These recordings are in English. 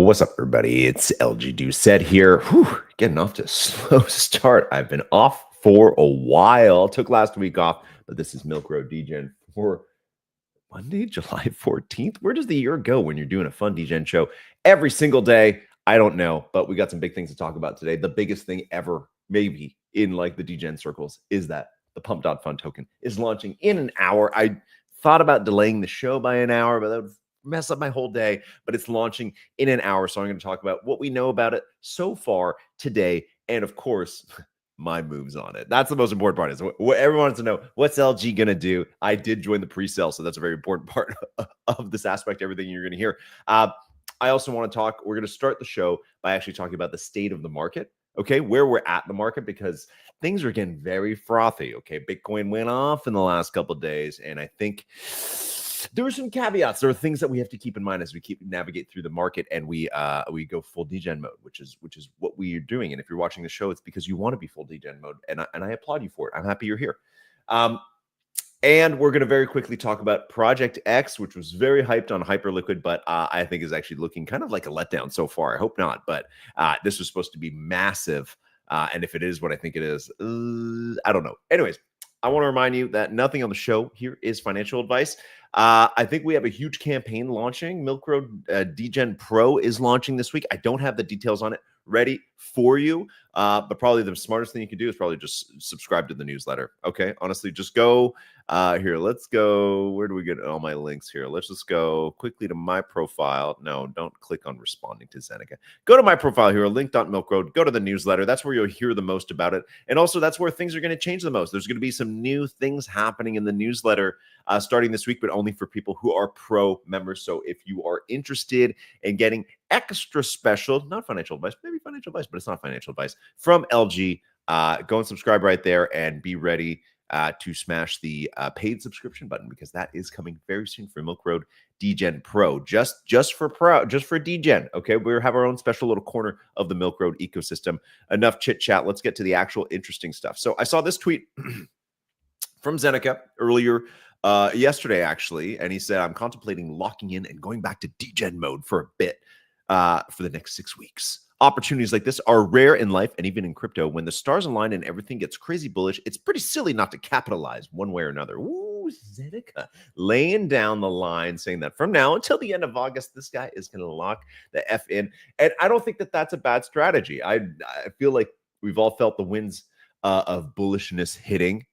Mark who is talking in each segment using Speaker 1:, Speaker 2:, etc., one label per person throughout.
Speaker 1: What's up, everybody? It's LG Doucette here. Getting off to a slow start. I've been off for a while. Took last week off, but this is Milk Road Degen for Monday, July 14th. Where does the year go when you're doing a fun Degen show every single day? I don't know, but we got some big things to talk about today. The biggest thing ever, maybe, in like the Degen circles is that the Pump.fun token is launching in an hour. I thought about delaying the show by an hour, but that would mess up my whole day. But it's launching in an hour, so I'm going to talk about what we know about it so far today, and of course, my moves on it. That's the most important part. Is what everyone wants to know. What's LG going to do? I did join the pre-sale, so that's a very important part of this aspect. Everything you're going to hear. I also want to talk. We're going to start the show by actually talking about the state of the market. Okay, where we're at in the market, because things are getting very frothy. Okay, Bitcoin went off in the last couple of days, and I think there are some caveats. There are things that we have to keep in mind as we navigate through the market, and we go full degen mode, which is what we are doing. And if you're watching the show, it's because you want to be full degen mode, and I applaud you for it. I'm happy you're here. And we're going to very quickly talk about Project X, which was very hyped on Hyperliquid, but I think is actually looking kind of like a letdown so far. I hope not, but this was supposed to be massive. And if it is what I think it is, I don't know. Anyways, I want to remind you that nothing on the show here is financial advice. I think we have a huge campaign launching. Milk Road Degen Pro is launching this week. I don't have the details on it ready for you, but probably the smartest thing you can do is probably just subscribe to the newsletter. Okay, honestly, just go here. Let's go. Where do we get all my links here? Let's just go quickly to my profile. No, don't click on responding to Zeneca. Go to my profile here, link.milkroad. Go to the newsletter. That's where you'll hear the most about it, and also that's where things are going to change the most. There's going to be some new things happening in the newsletter starting this week, but only for people who are pro members. So if you are interested in getting extra special, not financial advice, maybe financial advice, but it's not financial advice, from LG, go and subscribe right there and be ready to smash the paid subscription button, because that is coming very soon for Milk Road Degen Pro, just for Degen. Okay, we have our own special little corner of the Milk Road ecosystem. Enough chit chat. Let's get to the actual interesting stuff. So I saw this tweet from Zeneca earlier yesterday, actually, and he said, I'm contemplating locking in and going back to degen mode for a bit for the next 6 weeks. Opportunities like this are rare in life and even in crypto. When the stars align and everything gets crazy bullish, it's pretty silly not to capitalize one way or another. Ooh, Zeneca laying down the line, saying that from now until the end of August, this guy is going to lock the F in. And I don't think that that's a bad strategy. I feel like we've all felt the winds of bullishness hitting.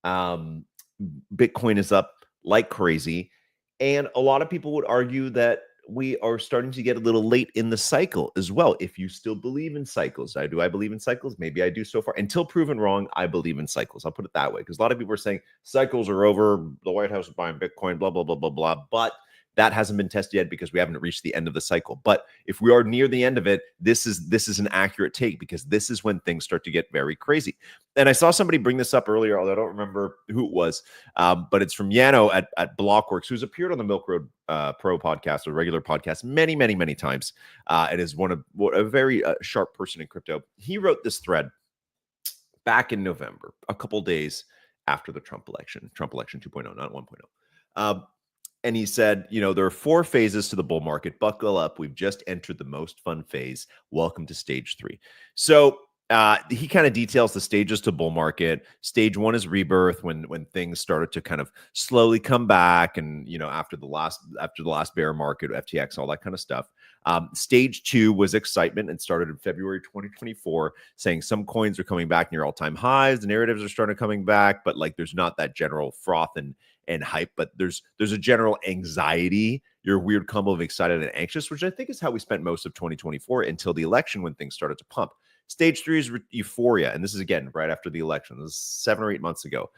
Speaker 1: Bitcoin is up like crazy, and a lot of people would argue that we are starting to get a little late in the cycle as well. If you still believe in cycles, do I believe in cycles? Maybe I do so far. Until proven wrong, I believe in cycles. I'll put it that way, because a lot of people are saying cycles are over. The White House is buying Bitcoin, blah, blah, blah, blah, blah. But that hasn't been tested yet because we haven't reached the end of the cycle. But if we are near the end of it, this is an accurate take, because this is when things start to get very crazy. And I saw somebody bring this up earlier, although I don't remember who it was, but it's from Yano at Blockworks, who's appeared on the Milk Road Pro podcast, or regular podcast, many, many, many times, and is a very sharp person in crypto. He wrote this thread back in November, a couple days after the Trump election 2.0, not 1.0. And he said, there are 4 phases to the bull market. Buckle up. We've just entered the most fun phase. Welcome to stage 3. So he kind of details the stages to bull market. Stage 1 is rebirth, when things started to kind of slowly come back, and after the last bear market, FTX, all that kind of stuff. Stage 2 was excitement, and started in February 2024, saying some coins are coming back near all-time highs. The narratives are starting coming back, but like there's not that general froth and hype, but there's a general anxiety. You're a weird combo of excited and anxious, which I think is how we spent most of 2024 until the election, when things started to pump. Stage 3 is euphoria, and this is again right after the election. This is 7 or 8 months ago.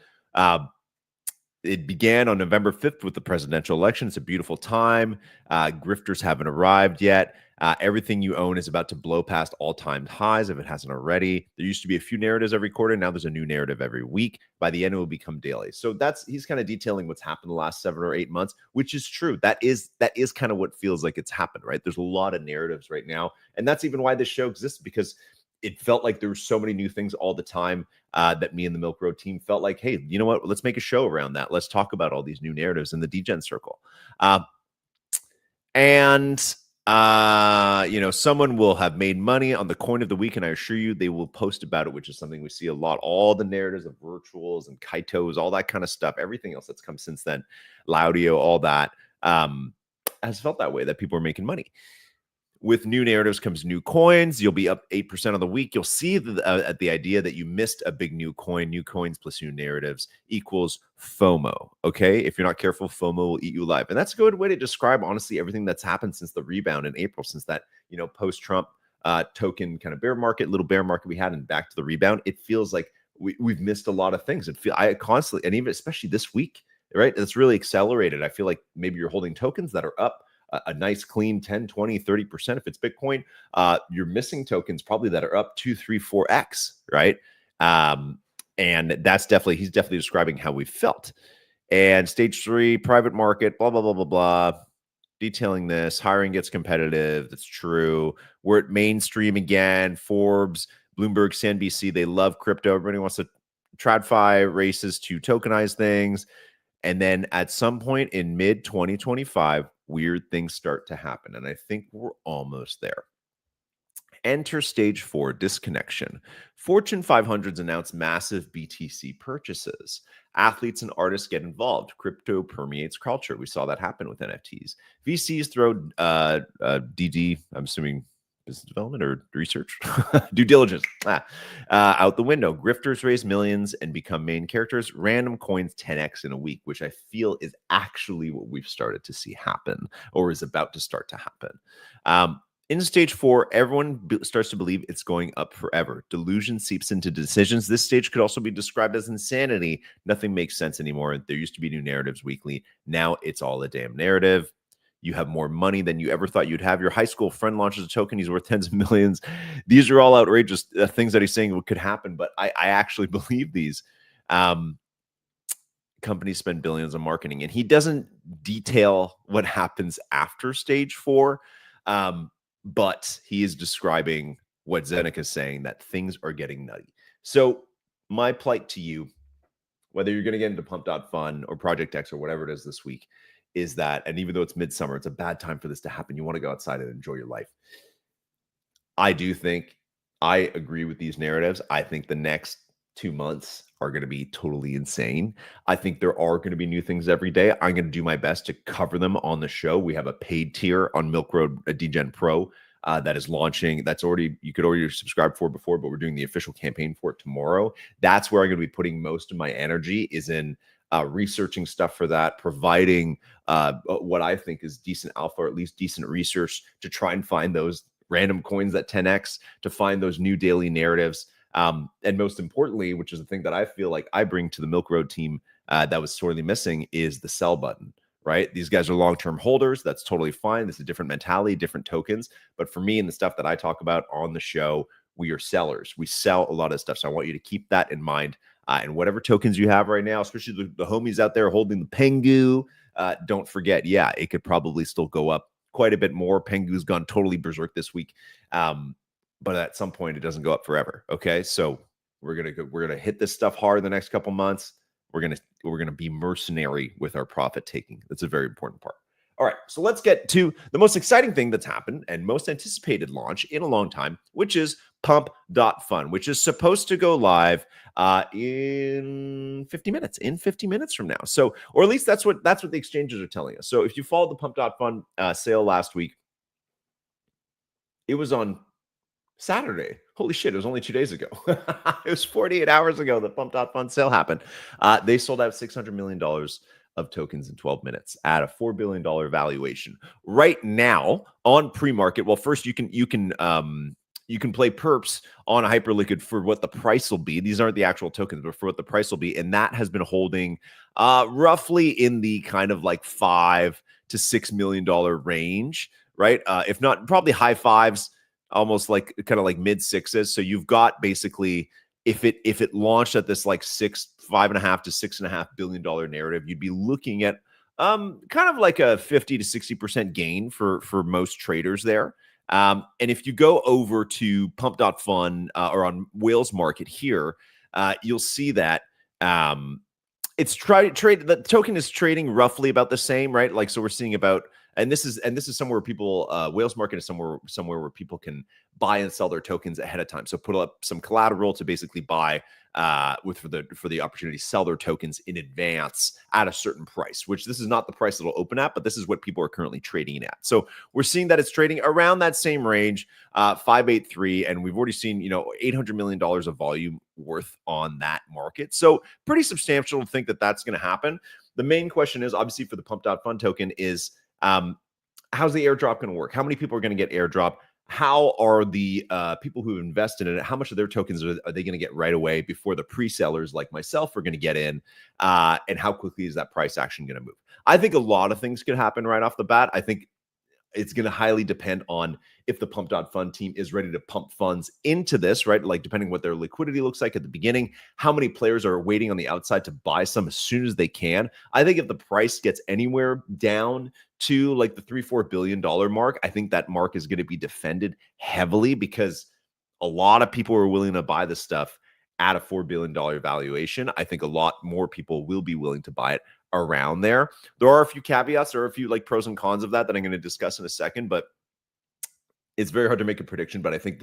Speaker 1: It began on November 5th with the presidential election. It's a beautiful time. Grifters haven't arrived yet. Everything you own is about to blow past all-time highs if it hasn't already. There used to be a few narratives every quarter. Now there's a new narrative every week. By the end, it will become daily. So he's kind of detailing what's happened the last 7 or 8 months, which is true. That is kind of what feels like it's happened, right? There's a lot of narratives right now. And that's even why this show exists, because it felt like there were so many new things all the time that me and the Milk Road team felt like, hey, you know what? Let's make a show around that. Let's talk about all these new narratives in the Degen circle. And Someone will have made money on the coin of the week, and I assure you they will post about it, which is something we see a lot. All the narratives of virtuals and kaitos, all that kind of stuff, everything else that's come since then, Laudio, all that, has felt that way, that people are making money. With new narratives comes new coins. You'll be up 8% on the week. You'll see the idea that you missed a big new coin. New coins plus new narratives equals FOMO. Okay. If you're not careful, FOMO will eat you alive. And that's a good way to describe, honestly, everything that's happened since the rebound in April, since that, post-Trump token kind of bear market, little bear market we had, and back to the rebound. It feels like we've missed a lot of things. I constantly, and even especially this week, right? It's really accelerated. I feel like maybe you're holding tokens that are up a nice clean 10, 20, 30%. If it's Bitcoin, you're missing tokens probably that are up 2, 3, 4x, right? And he's definitely describing how we felt. And stage 3, private market, blah, blah, blah, blah, blah. Detailing this, hiring gets competitive. That's true. We're at mainstream again. Forbes, Bloomberg, CNBC, they love crypto. Everybody wants to TradFi races to tokenize things. And then at some point in mid 2025, weird things start to happen. And I think we're almost there. Enter stage 4, disconnection. Fortune 500s announce massive BTC purchases. Athletes and artists get involved. Crypto permeates culture. We saw that happen with NFTs. VCs throw DD, I'm assuming business development or research, due diligence, out the window. Grifters raise millions and become main characters. Random coins 10x in a week, which I feel is actually what we've started to see happen, or is about to start to happen. In stage 4, everyone starts to believe it's going up forever. Delusion seeps into decisions. This stage could also be described as insanity. Nothing makes sense anymore. There used to be new narratives weekly. Now it's all a damn narrative. You have more money than you ever thought you'd have. Your high school friend launches a token. He's worth tens of millions. These are all outrageous things that he's saying could happen, but I actually believe these. Companies spend billions on marketing, and he doesn't detail what happens after stage 4. But he is describing what Zenek is saying, that things are getting nutty. So my plight to you, whether you're going to get into Pump.fun or Project X or whatever it is this week, is that, and even though it's midsummer, it's a bad time for this to happen. You want to go outside and enjoy your life. I do think I agree with these narratives. I think the next 2 months are going to be totally insane. I think there are going to be new things every day. I'm going to do my best to cover them on the show. We have a paid tier on Milk Road Degen Pro that is launching. You could already subscribe for before, but we're doing the official campaign for it tomorrow. That's where I'm going to be putting most of my energy, is in researching stuff for that, providing what I think is decent alpha, or at least decent research, to try and find those random coins that 10x, to find those new daily narratives. And most importantly, which is the thing that I feel like I bring to the Milk Road team that was sorely missing, is the sell button, right? These guys are long-term holders. That's totally fine. It's a different mentality, different tokens. But for me and the stuff that I talk about on the show, we are sellers. We sell a lot of stuff. So I want you to keep that in mind. And whatever tokens you have right now, especially the homies out there holding the Pengu, don't forget, it could probably still go up quite a bit more. Pengu's gone totally berserk this week. But at some point it doesn't go up forever. Okay. So we're gonna hit this stuff hard the next couple months. We're gonna be mercenary with our profit taking. That's a very important part. All right, so let's get to the most exciting thing that's happened and most anticipated launch in a long time, which is Pump.fun, which is supposed to go live in 50 minutes. In 50 minutes from now. So, or at least that's what the exchanges are telling us. So if you followed the Pump.fun sale last week, it was on Saturday. Holy shit, it was only 2 days ago. It was 48 hours ago the Pump.fun sale happened. They sold out $600 million of tokens in 12 minutes at a $4 billion valuation. Right now on pre-market, well, first you can play perps on Hyperliquid for what the price will be. These aren't the actual tokens, but for what the price will be. And that has been holding roughly in the kind of like $5 to $6 million range, right? If not, probably high fives, almost like kind of like mid sixes. So you've got basically, if it launched at this like $5.5 to $6.5 billion narrative, you'd be looking at kind of like a 50 to 60% gain for most traders there. And if you go over to Pump.fun or on Whales Market here, you'll see that the token is trading roughly about the same, right? Like, so we're seeing about And this is somewhere people whales market is somewhere where people can buy and sell their tokens ahead of time. So put up some collateral to basically buy for the opportunity to sell their tokens in advance at a certain price, which this is not the price it'll open at, but this is what people are currently trading at. So we're seeing that it's trading around that same range, 583, and we've already seen $800 million of volume worth on that market. So pretty substantial to think that that's going to happen. The main question is obviously for the Pump.fun token is how's the airdrop going to work? How many people are going to get airdrop? How are the people who invested in it, how much of their tokens are they going to get right away before the pre-sellers like myself are going to get in? And how quickly is that price action going to move? I think a lot of things could happen right off the bat. I think it's going to highly depend on if the Pump.fun team is ready to pump funds into this, right? Like depending what their liquidity looks like at the beginning, how many players are waiting on the outside to buy some as soon as they can. I think if the price gets anywhere down to like the $3-4 billion mark, I think that mark is going to be defended heavily because a lot of people are willing to buy this stuff at a $4 billion valuation. I think a lot more people will be willing to buy it around there. There are a few caveats. There are a few like pros and cons of that I'm going to discuss in a second, but it's very hard to make a prediction. But I think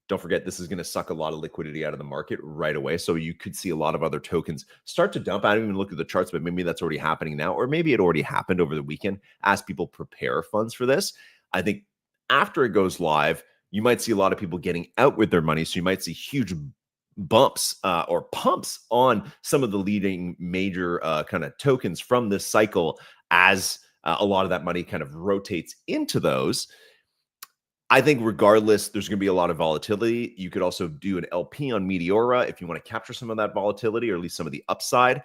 Speaker 1: don't forget, this is going to suck a lot of liquidity out of the market right away. So you could see a lot of other tokens start to dump. I don't even look at the charts, but maybe that's already happening now, or maybe it already happened over the weekend as people prepare funds for this. I think after it goes live, you might see a lot of people getting out with their money. So you might see huge bumps or pumps on some of the leading major kind of tokens from this cycle as a lot of that money kind of rotates into those. I think regardless, there's going to be a lot of volatility. You could also do an LP on Meteora if you want to capture some of that volatility or at least some of the upside.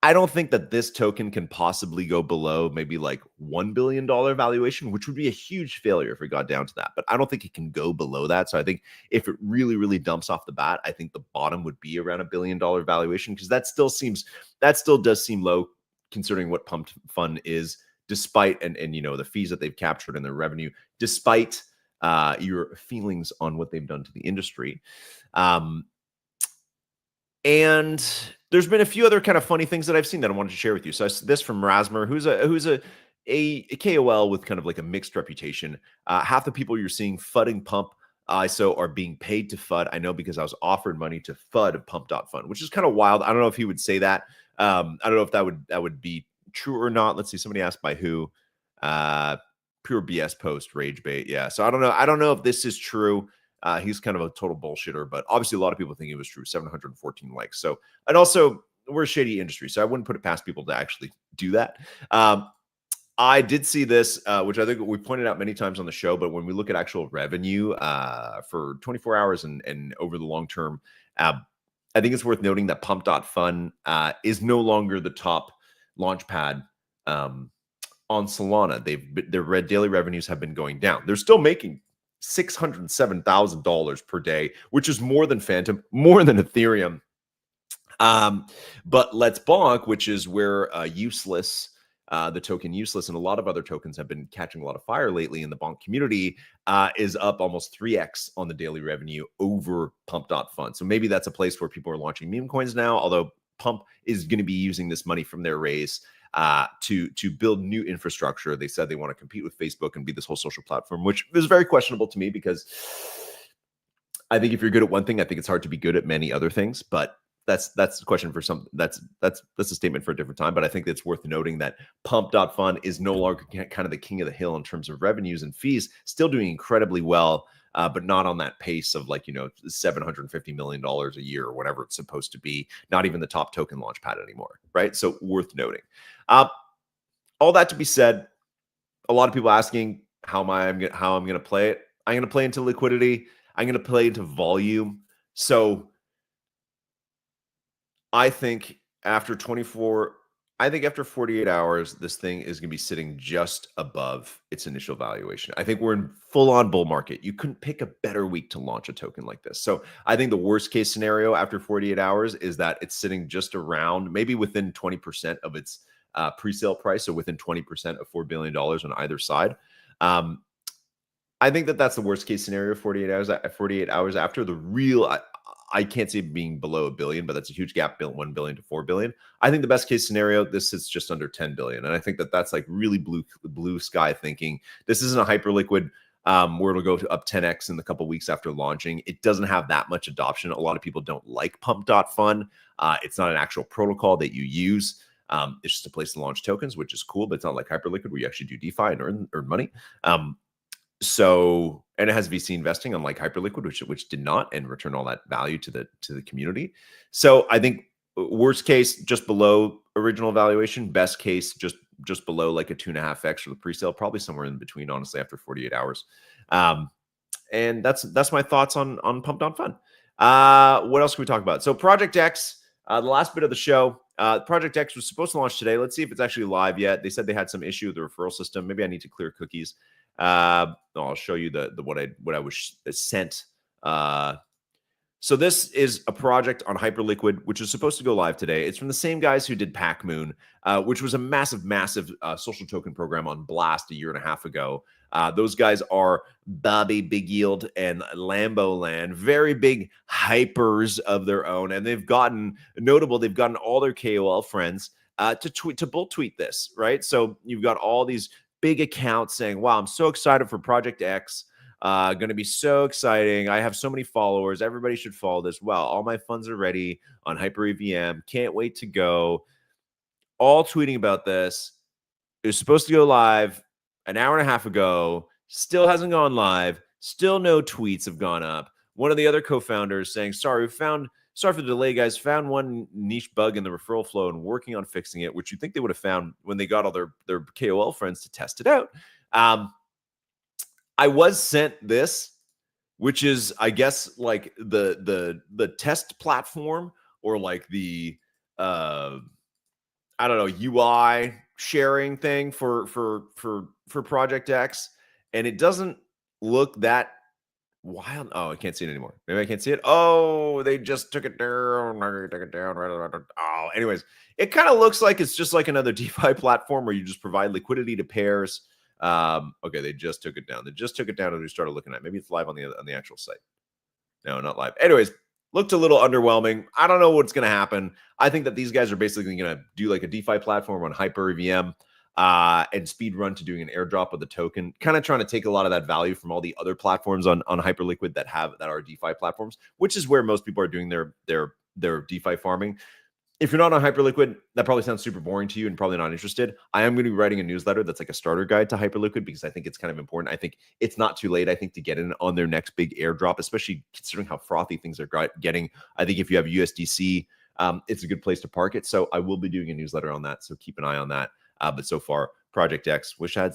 Speaker 1: I don't think that this token can possibly go below maybe like $1 billion valuation, which would be a huge failure if it got down to that. But I don't think it can go below that. So I think if it really, really dumps off the bat, I think the bottom would be around $1 billion valuation because that still does seem low considering what Pump.fun is, despite and the fees that they've captured and their revenue, despite your feelings on what they've done to the industry. And there's been a few other kind of funny things that I've seen that I wanted to share with you. So this from Rasmer, who's a KOL with kind of like a mixed reputation. Half the people you're seeing fudding Pump ISO are being paid to FUD. I know because I was offered money to FUD Pump.fun, which is kind of wild. I don't know if he would say that. I don't know if that would be true or not. Let's see. Somebody asked by who. Pure BS post, rage bait. Yeah. So I don't know if this is true. He's kind of a total bullshitter, but obviously a lot of people think it was true. 714 likes. So, and also we're a shady industry, so I wouldn't put it past people to actually do that. I did see this, which I think we pointed out many times on the show, but when we look at actual revenue for 24 hours and over the long term, I think it's worth noting that Pump.fun is no longer the top launchpad on Solana. Their daily revenues have been going down. They're still making $607,000 per day, which is more than Phantom, more than Ethereum. But Let's Bonk, which is where Useless, the token Useless, and a lot of other tokens have been catching a lot of fire lately in the Bonk community, is up almost 3x on the daily revenue over Pump.fun. So maybe that's a place where people are launching meme coins now, although Pump is going to be using this money from their raise to build new infrastructure. They said they want to compete with Facebook and be this whole social platform, which is very questionable to me because I think if you're good at one thing, I think it's hard to be good at many other things. But that's the question for some. That's a statement for a different time. But I think it's worth noting that Pump.fun is no longer kind of the king of the hill in terms of revenues and fees, still doing incredibly well. But not on that pace of like, $750 million a year or whatever it's supposed to be. Not even the top token launchpad anymore, right? So worth noting. All that to be said, a lot of people asking how I'm going to play it. I'm going to play into liquidity. I'm going to play into volume. So I think after 48 hours, this thing is going to be sitting just above its initial valuation. I think we're in full-on bull market. You couldn't pick a better week to launch a token like this. So I think the worst case scenario after 48 hours is that it's sitting just around, maybe within 20% of its pre-sale price, so within 20% of $4 billion on either side. I think that's the worst case scenario. 48 hours after the real. I can't see it being below $1 billion, but that's a huge gap, 1 billion to 4 billion. I think the best case scenario, this is just under 10 billion. And I think that that's like really blue sky thinking. This isn't a hyperliquid where it'll go to up 10x in the couple weeks after launching. It doesn't have that much adoption. A lot of people don't like Pump.fun. It's not an actual protocol that you use. It's just a place to launch tokens, which is cool, but it's not like hyperliquid where you actually do DeFi and earn money. So, and it has VC investing, unlike hyperliquid, which did not, and return all that value to the community. So I think worst case just below original valuation, best case just below like a 2.5x for the presale, probably somewhere in between, honestly, after 48 hours. And that's my thoughts on Pump.fun. What else can we talk about? So Project X, the last bit of the show. Project X was supposed to launch today. Let's see if it's actually live yet. They said they had some issue with the referral system. Maybe I need to clear cookies. I'll show you what I was sent. So this is a project on Hyperliquid, which is supposed to go live today. It's from the same guys who did Pac Moon, which was a massive social token program on Blast a year and a half ago. Those guys are Bobby Big Yield and Lambo Land, very big hypers of their own, and they've gotten all their KOL friends to bull tweet this, right? So you've got all these big accounts saying, wow, I'm so excited for Project X. Going to be so exciting. I have so many followers. Everybody should follow this. Wow, all my funds are ready on HyperEVM. Can't wait to go. All tweeting about this. It was supposed to go live an hour and a half ago. Still hasn't gone live. Still no tweets have gone up. One of the other co-founders saying, sorry for the delay, guys. Found one niche bug in the referral flow and working on fixing it, which you think they would have found when they got all their KOL friends to test it out. I was sent this, which is, I guess, like the test platform, or like the I don't know, UI sharing thing for Project X, and it doesn't look that wild. Oh, I can't see it anymore. Maybe I can't see it. Oh, they just took it down. Oh, anyways, it kind of looks like it's just like another DeFi platform where you just provide liquidity to pairs. Okay, they just took it down. They just took it down as we started looking at it. Maybe it's live on the actual site. No, not live. Anyways, looked a little underwhelming. I don't know what's going to happen. I think that these guys are basically going to do like a DeFi platform on HyperEVM and speed run to doing an airdrop of the token, kind of trying to take a lot of that value from all the other platforms on Hyperliquid that are DeFi platforms, which is where most people are doing their DeFi farming. If you're not on Hyperliquid, that probably sounds super boring to you and probably not interested. I am going to be writing a newsletter that's like a starter guide to Hyperliquid because I think it's kind of important. I think it's not too late, to get in on their next big airdrop, especially considering how frothy things are getting. I think if you have USDC, it's a good place to park it. So I will be doing a newsletter on that. So keep an eye on that. But so far, Project X, wish I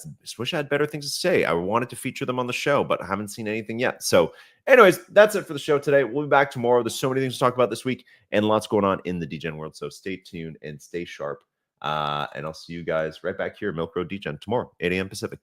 Speaker 1: had better things to say. I wanted to feature them on the show, but I haven't seen anything yet. So anyways, that's it for the show today. We'll be back tomorrow. There's so many things to talk about this week and lots going on in the Degen world. So stay tuned and stay sharp. And I'll see you guys right back here, Milk Road Degen, tomorrow, 8 a.m. Pacific.